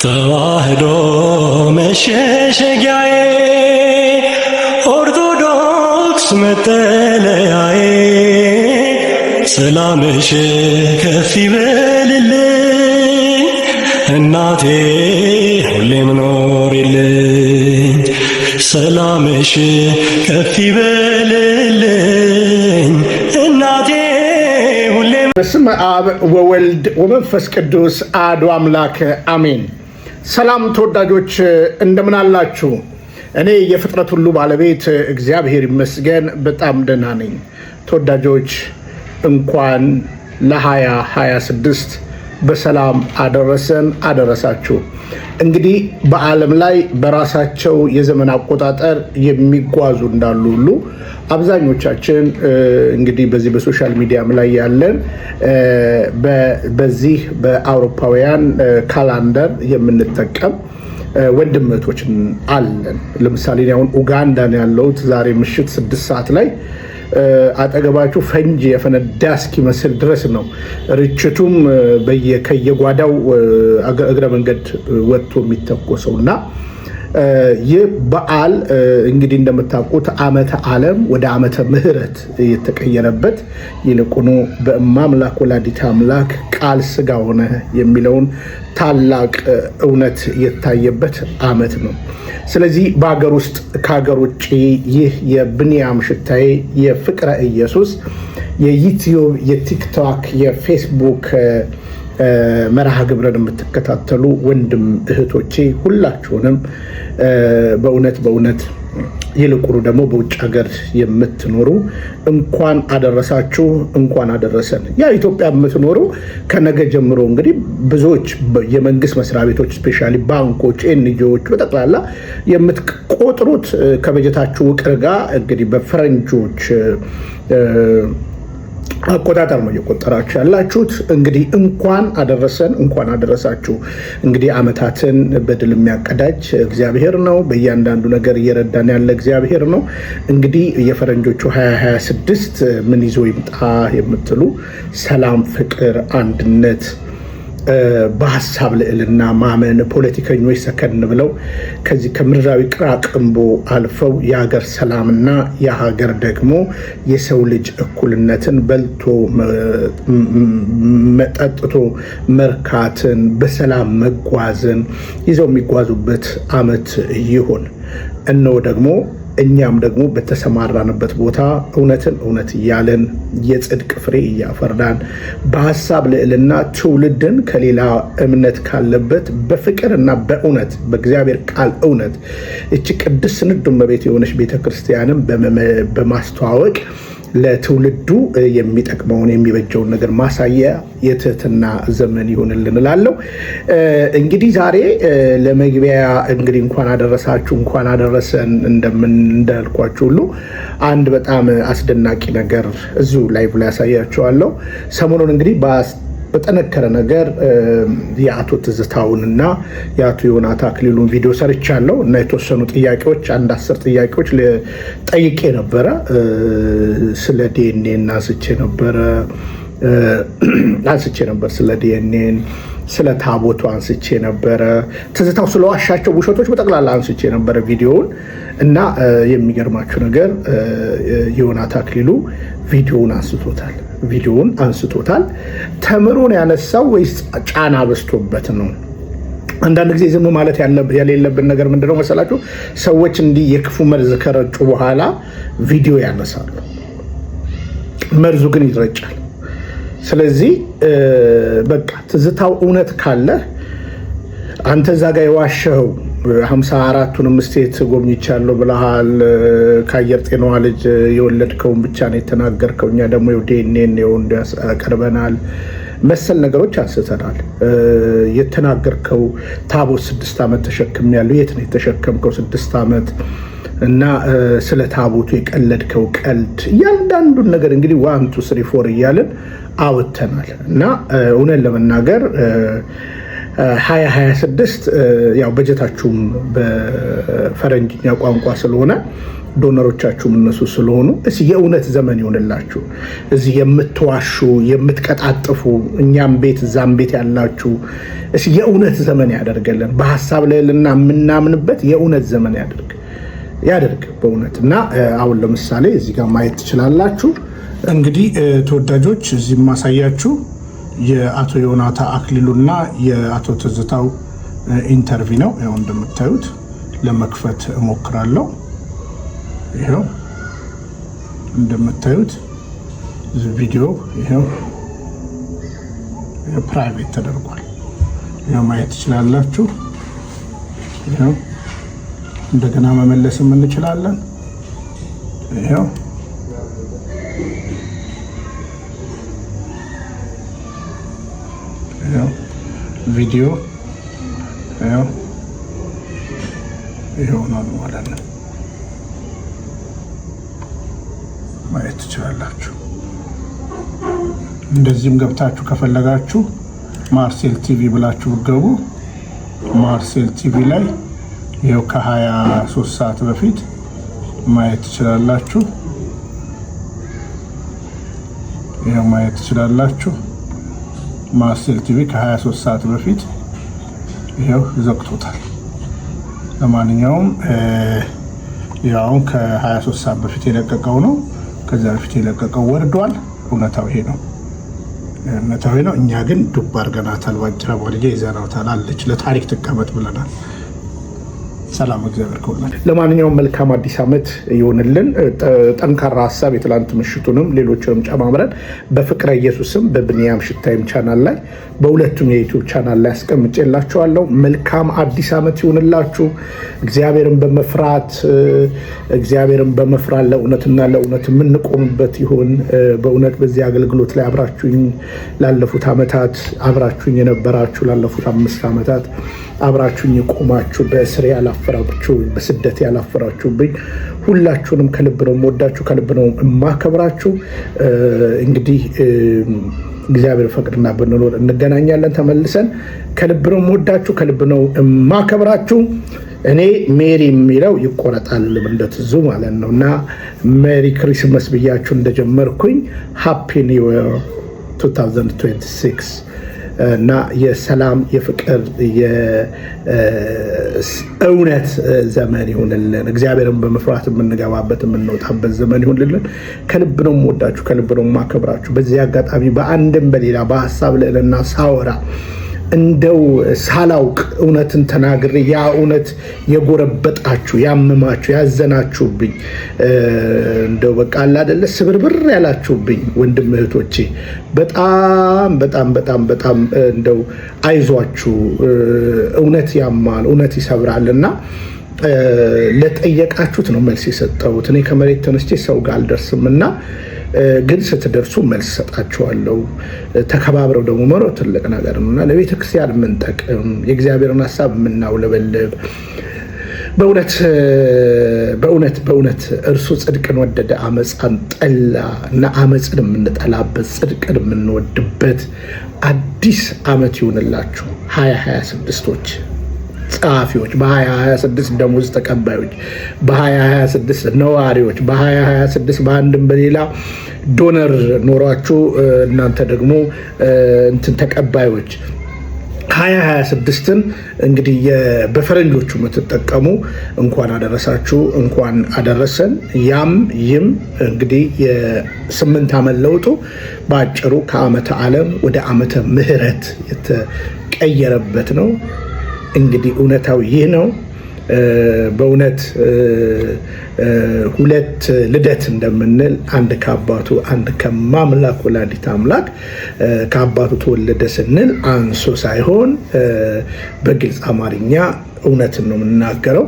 ተዋህዶ መሸሸጊያዬ ኦርቶዶክስ መጠለያዬ ሰላምሽ ከፍ ይበልልኝ እናቴ ሁሌም ኖሪልኝ ሰላምሽ ከፍ ይበልልኝ እናቴ ሁሌም። በስመ አብ ወወልድ ወመንፈስ ቅዱስ አሐዱ አምላክ አሜን። ሰላም ተወዳጆች እንደምን አላችሁ? እኔ የፍጥረት ሁሉ ባለቤት እግዚአብሔር ይመስገን በጣም ደህና ነኝ። ተወዳጆች እንኳን ለ2026 በሰላም አደረሰን አደረሳችሁ። እንግዲህ በዓለም ላይ በራሳቸው የዘመን አቆጣጠር የሚጓዙ እንዳሉ ሁሉ አብዛኞቻችን እንግዲህ በዚህ በሶሻል ሚዲያም ላይ ያለን በዚህ በአውሮፓውያን ካላንደር የምንጠቀም ወንድምቶችን አለን። ለምሳሌ አሁን ኡጋንዳ ነው ያለሁት። ዛሬ ምሽት 6 ሰዓት ላይ አጠገባችሁ ፈንጂ የፈነዳ እስኪመስል ድረስ ነው ርችቱም ከየጓዳው እግረ መንገድ ወጥቶ የሚተኮሰው እና ይህ በዓል እንግዲህ እንደምታውቁት ዓመተ ዓለም ወደ ዓመተ ምሕረት የተቀየረበት ይልቁኑ በእማምላክ ወላዲተ አምላክ ቃል ሥጋ ሆነ የሚለውን ታላቅ እውነት የታየበት ዓመት ነው። ስለዚህ በሀገር ውስጥ ከሀገር ውጭ ይህ የብንያም ሽታዬ የፍቅረ ኢየሱስ የዩቲዩብ የቲክቶክ የፌስቡክ መርሃ ግብርን የምትከታተሉ ወንድም እህቶቼ ሁላችሁንም በእውነት ይልቁኑ ደግሞ በውጭ ሀገር የምትኖሩ እንኳን አደረሳችሁ፣ እንኳን አደረሰን። ያ ኢትዮጵያ የምትኖሩ ከነገ ጀምሮ እንግዲህ ብዙዎች የመንግስት መስሪያ ቤቶች ስፔሻሊ ባንኮች፣ ኤንጂኦዎች በጠቅላላ የምትቆጥሩት ከበጀታችሁ ውቅር ጋር እንግዲህ በፈረንጆች አቆጣጠር ነው እየቆጠራችሁ ያላችሁት። እንግዲህ እንኳን አደረሰን፣ እንኳን አደረሳችሁ። እንግዲህ ዓመታትን በድል የሚያቀዳጅ እግዚአብሔር ነው። በእያንዳንዱ ነገር እየረዳን ያለ እግዚአብሔር ነው። እንግዲህ የፈረንጆቹ 2026 ምን ይዞ ይምጣ የምትሉ ሰላም፣ ፍቅር፣ አንድነት፣ በሀሳብ ልዕልና ማመን፣ ፖለቲከኞች ሰከን ብለው ከዚህ ከምድራዊ ቅራቅንቦ አልፈው የሀገር ሰላምና የሀገር ደግሞ የሰው ልጅ እኩልነትን በልቶ መጠጥቶ መርካትን በሰላም መጓዝን ይዘው የሚጓዙበት ዓመት ይሁን። እነሆ ደግሞ እኛም ደግሞ በተሰማራንበት ቦታ እውነትን እውነት እያለን የጽድቅ ፍሬ እያፈራን በሀሳብ ልዕልና ትውልድን ከሌላ እምነት ካለበት በፍቅርና በእውነት በእግዚአብሔር ቃል እውነት እቺ ቅድስት ስንዱ እመቤት የሆነች ቤተክርስቲያንን በማስተዋወቅ ለትውልዱ የሚጠቅመውን የሚበጀውን ነገር ማሳያ የትህትና ዘመን ይሆንልን እላለሁ። እንግዲህ ዛሬ ለመግቢያ እንግዲህ እንኳን አደረሳችሁ እንኳን አደረሰን እንዳልኳችሁ ሁሉ አንድ በጣም አስደናቂ ነገር እዚሁ ላይቭ ላይ ያሳያችኋለሁ። ሰሞኑን እንግዲህ በጠነከረ ነገር የአቶ ትዝታውንና የአቶ ዮናታ አክሊሉን ቪዲዮ ሰርቻለሁ እና የተወሰኑ ጥያቄዎች 10 ጥያቄዎች ጠይቄ ነበረ። ስለ ዲኤንኤ አንስቼ ነበር ስለ ዲኤንኤ፣ ስለ ታቦቱ አንስቼ ነበረ። ትዝታው ስለዋሻቸው ውሸቶች በጠቅላላ አንስቼ ነበረ ቪዲዮውን እና የሚገርማችሁ ነገር ዮናታ አክሊሉ ቪዲዮውን አንስቶታል። ተምሮን ያነሳው ወይስ ጫና በዝቶበት ነው? አንዳንድ ጊዜ ዝም ማለት የሌለብን ነገር ምንድነው መሰላችሁ? ሰዎች እንዲህ የክፉ መርዝ ከረጩ በኋላ ቪዲዮ ያነሳሉ፣ መርዙ ግን ይረጫል። ስለዚህ በቃ ትዝታው እውነት ካለ አንተ እዛ ጋር የዋሸኸው 54ቱንም ስቴት ጎብኝቻለሁ ብለሃል። ከአየር ጤናዋ ልጅ የወለድከውን ብቻ ነው የተናገርከው። እኛ ደግሞ ዲኤንኤን ቀርበናል መሰል ነገሮች አንስተናል። የተናገርከው ታቦት 6 ዓመት ተሸክሜያለሁ። የት ነው የተሸከምከው 6 ዓመት? እና ስለ ታቦቱ የቀለድከው ቀልድ እያንዳንዱን ነገር እንግዲህ 1 2 3 4 እያልን አወተናል እና እውነት ለመናገር 2026 ያው በጀታችሁም በፈረንጅኛ ቋንቋ ስለሆነ ዶነሮቻችሁም እነሱ ስለሆኑ የእውነት ዘመን ይሆንላችሁ። እዚህ የምትዋሹ የምትቀጣጥፉ እኛም ቤት እዛም ቤት ያላችሁ የእውነት ዘመን ያደርገልን። በሀሳብ ልዕልና የምናምንበት የእውነት ዘመን ያደርግ በእውነት እና አሁን ለምሳሌ እዚህ ጋር ማየት ትችላላችሁ። እንግዲህ ተወዳጆች እዚህ ማሳያችሁ የአቶ ዮናታ አክሊሉና የአቶ ትዝታው ኢንተርቪው ነው። ያው እንደምታዩት ለመክፈት እሞክራለሁ። ይሄው እንደምታዩት ቪዲዮ ይሄው ፕራይቬት ተደርጓል። ይሄው ማየት ትችላላችሁ። ይሄው እንደገና መመለስም እንችላለን። ይሄው ቪዲዮ ይሄው ነው ማለት ነው። ማየት ትችላላችሁ። እንደዚህም ገብታችሁ ከፈለጋችሁ ማርሴል ቲቪ ብላችሁ ገቡ። ማርሴል ቲቪ ላይ ይሄው ከ23 ሰዓት በፊት ማየት ትችላላችሁ። ይሄው ማየት ትችላላችሁ። ማርሴል ቲቪ ከ23 ሰዓት በፊት ይሄው ዘግቶታል። ለማንኛውም ያው ከ23 ሰዓት በፊት የለቀቀው ነው። ከዛ በፊት የለቀቀው ወርዷል። እውነታው ይሄ ነው። እኛ ግን ዱብ አድርገናታል። ባጭራ ወልጄ ይዘናታል አለች። ለታሪክ ትቀመጥ ብለናል። ሰላም እግዚአብሔር ከሁላችን። ለማንኛውም መልካም አዲስ ዓመት ይሆንልን። ጠንካራ ሀሳብ የትላንት ምሽቱንም ሌሎችንም ጨማምረን በፍቅረ ኢየሱስም በብንያም ሽታይም ቻናል ላይ በሁለቱም የዩቲዩብ ቻናል ላይ አስቀምጬላችኋለሁ። መልካም አዲስ ዓመት ይሆንላችሁ። እግዚአብሔርን በመፍራት ለእውነትና ለእውነት የምንቆምበት ይሁን። በእውነት በዚህ አገልግሎት ላይ አብራችሁኝ ላለፉት ዓመታት አብራችሁኝ የነበራችሁ ላለፉት 5 ዓመታት አብራችሁኝ የቆማችሁ በእስር ያላፈራችሁ በስደት ያላፈራችሁብኝ ሁላችሁንም ከልብ ነው የምወዳችሁ፣ ከልብ ነው የማከብራችሁ። እንግዲህ እግዚአብሔር ፈቅድና ብንኖር እንገናኛለን ተመልሰን። ከልብ ነው የምወዳችሁ፣ ከልብ ነው የማከብራችሁ። እኔ ሜሪ የሚለው ይቆረጣል እንደትዙ ማለት ነው እና ሜሪ ክሪስመስ ብያችሁ እንደጀመርኩኝ ሃፒ ኒው ይር 2026 እና የሰላም የፍቅር የእውነት ዘመን ይሁንልን። እግዚአብሔርን በመፍራት የምንገባበት የምንወጣበት ዘመን ይሁንልን። ከልብ ነው የምወዳችሁ፣ ከልብ ነው የማከብራችሁ። በዚህ አጋጣሚ በአንድም በሌላ በሀሳብ ልዕልና ሳወራ እንደው ሳላውቅ እውነትን ተናግሬ ያ እውነት የጎረበጣችሁ ያመማችሁ ያዘናችሁብኝ እንደው በቃ አለ አይደለ ስብርብር ያላችሁብኝ ወንድም እህቶቼ በጣም በጣም በጣም በጣም እንደው አይዟችሁ። እውነት ያማል፣ እውነት ይሰብራልና ለጠየቃችሁት ነው መልስ የሰጠሁት። እኔ ከመሬት ተነስቼ ሰው ጋር አልደርስምና ግን ስትደርሱ መልስ ሰጣችኋለሁ። ተከባብረው ደግሞ መኖር ትልቅ ነገር ነው እና ለቤተክርስቲያን የምንጠቅም የእግዚአብሔርን ሀሳብ የምናውለበልብ በእውነት እርሱ ጽድቅን ወደደ አመፃን ጠላ እና አመፅን የምንጠላበት ጽድቅን የምንወድበት አዲስ ዓመት ይሁንላችሁ 2026ቶች ጸሐፊዎች፣ በ2026 ደሞዝ ተቀባዮች፣ በ2026 ነዋሪዎች፣ በ2026 በአንድም በሌላ ዶነር ኖሯችሁ እናንተ ደግሞ እንትን ተቀባዮች 2026ን እንግዲህ በፈረንጆቹ የምትጠቀሙ እንኳን አደረሳችሁ፣ እንኳን አደረሰን። ይም እንግዲህ የ8 ዓመት ለውጡ በአጭሩ ከዓመተ ዓለም ወደ ዓመተ ምሕረት የተቀየረበት ነው። እንግዲህ እውነታው ይህ ነው። በእውነት ሁለት ልደት እንደምንል አንድ ከአባቱ አንድ ከማምላክ ወላዲተ አምላክ ከአባቱ ተወለደ ስንል አንሶ ሳይሆን በግልጽ አማርኛ እውነትን ነው የምናገረው።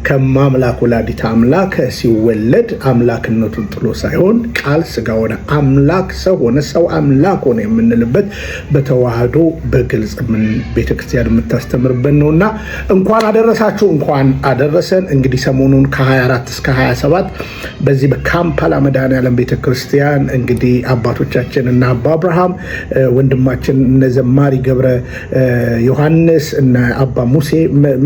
ከማምላክ ወላዲተ አምላክ ሲወለድ አምላክነቱን ጥሎ ሳይሆን ቃል ስጋ ሆነ፣ አምላክ ሰው ሆነ፣ ሰው አምላክ ሆነ የምንልበት በተዋህዶ በግልጽ ቤተክርስቲያን የምታስተምርበት ነውና እንኳን አደረሳችሁ፣ እንኳን እንኳን አደረሰን። እንግዲህ ሰሞኑን ከ24 እስከ 27 በዚህ በካምፓላ መድኃኔዓለም ቤተክርስቲያን እንግዲህ አባቶቻችን እና አባ አብርሃም ወንድማችን እነ ዘማሪ ገብረ ዮሐንስ እና አባ ሙሴ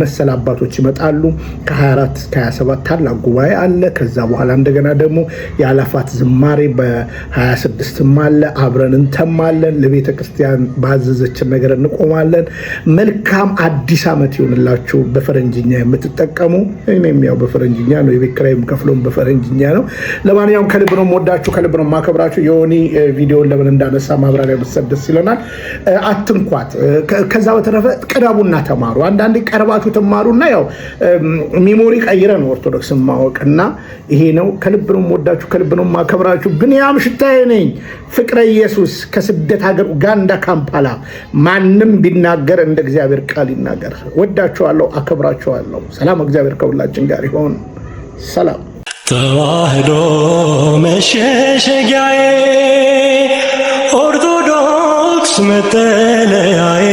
መሰል አባቶች ይመጣሉ። ከ24 እስከ 27 ታላቅ ጉባኤ አለ። ከዛ በኋላ እንደገና ደግሞ የአላፋት ዝማሬ በ26ም አለ። አብረን እንተማለን። ለቤተ ክርስቲያን ባዘዘችን ነገር እንቆማለን። መልካም አዲስ ዓመት ይሁንላችሁ። በፈረንጅኛ የምትጠቀሙ እኔም ያው በፈረንጅኛ ነው፣ የቤት ኪራይም ከፍሎም በፈረንጅኛ ነው። ለማንኛውም ከልብ ነው የምወዳችሁ፣ ከልብ ነው የማከብራችሁ። የሆኒ ቪዲዮን ለምን እንዳነሳ ማብራሪያ ብትሰጥ ደስ ይለናል። አትንኳት። ከዛ በተረፈ ቅረቡና ተማሩ። አንዳንዴ ቀርባችሁ ተማሩና ያው ሚሞሪ ቀይረ ነው ኦርቶዶክስ ማወቅና ይሄ ነው። ከልብ ነው የምወዳችሁ፣ ከልብ ነው የማከብራችሁ። ብንያም ሽታዬ ነኝ። ፍቅረ ኢየሱስ ከስደት ሀገር ኡጋንዳ ካምፓላ። ማንም ቢናገር እንደ እግዚአብሔር ቃል ይናገር። ወዳችኋለሁ፣ አከብራችኋለሁ። ሰላም፣ እግዚአብሔር ከሁላችን ጋር ይሆን። ሰላም። ተዋህዶ መሸሸጊያዬ፣ ኦርቶዶክስ መጠለያዬ፣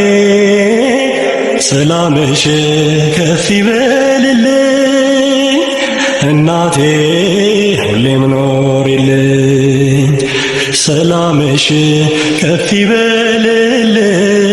ሰላምሽ ከፍ ይበልልኝ እናቴ ሁሌም ኖሪልኝ። ሰላምሽ ከፍ ይበልልኝ